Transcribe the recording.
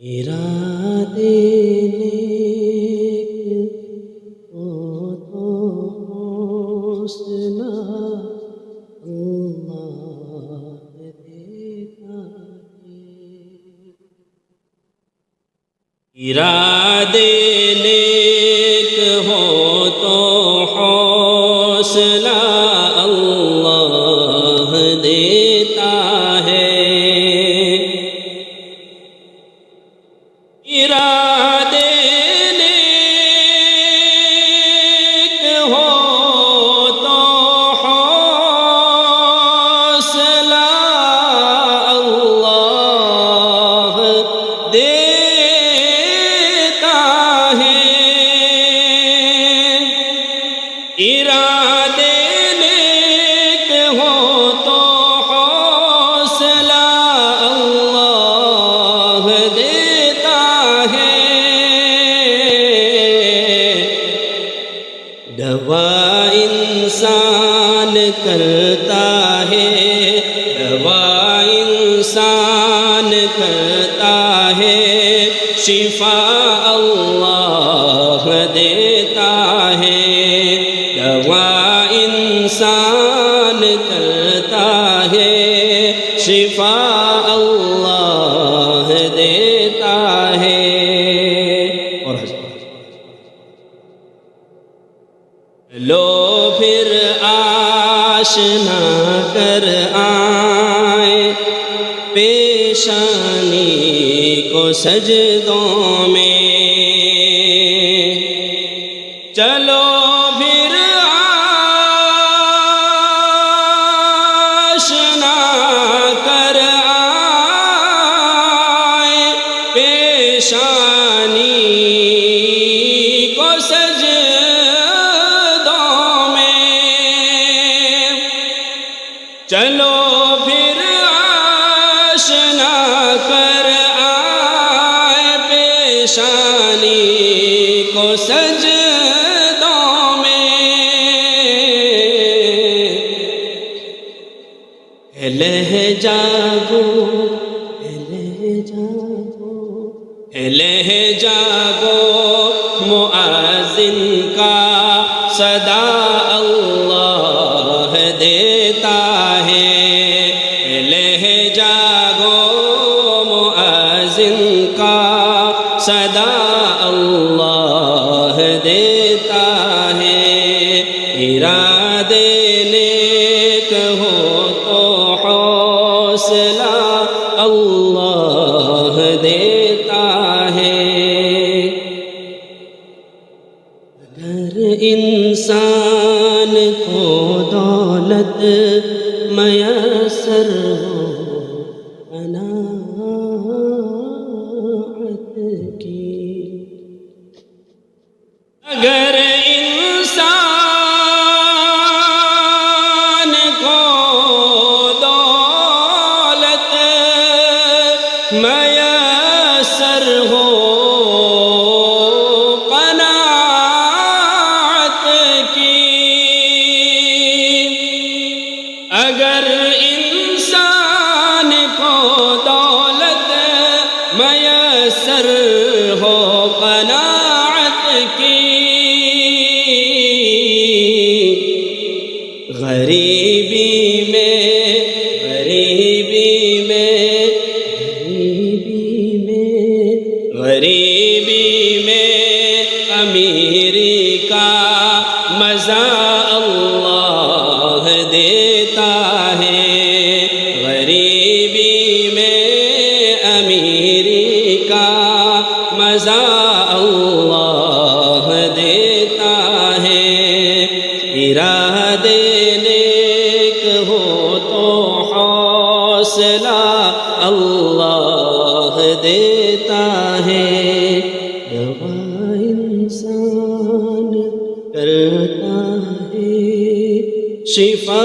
ارادے نیک ہو تو حوصلہ اللہ دیتا ہے۔ ارادے نیک ہو تو حوصلہ اللہ دیتا ہے۔ ارادے نیک ہو تو حوصلہ اللہ دیتا ہے۔ ارادے نیک ہو تو حوصلہ اللہ دیتا ہے۔ دوا انسان کرتا ہے، دوا انسان کرتا ہے، شفا اللہ دیتا ہے۔ دوا انسان کرتا ہے، شفا اللہ دیتا ہے۔ اور لو پھر آشنا کر آئے پیشانی کو سجدوں میں، چلو پھر آشنا کر آئے پیشانی کو سجدوں میں، چلو پھر آشنا کر آئے پیشانی کو سجدوں میں۔ لہجہ گو لہجہ گو مؤذن کا صدا اللہ دیتا ہے۔ لہجہ گو مؤذن کا صدا اللہ دیتا ہے۔ ارادے نیک ہو تو حوصلہ اللہ دیتا ہے۔ اگر انسان کو دولت میسر ہو قناعت کی، اگر انسان کو دولت میسر ہو قناعت کی، اگر انسان کو دولت میسر ہو قناعت کی، غریبی میں امیری کا مزہ اللہ دیتا ہے۔ غریبی میں امیری کا مزہ اللہ دیتا ہے۔ ارادے نیک ہو تو حوصلہ اللہ دیتا ہے۔ دوا انسان کرتا ہے، شفا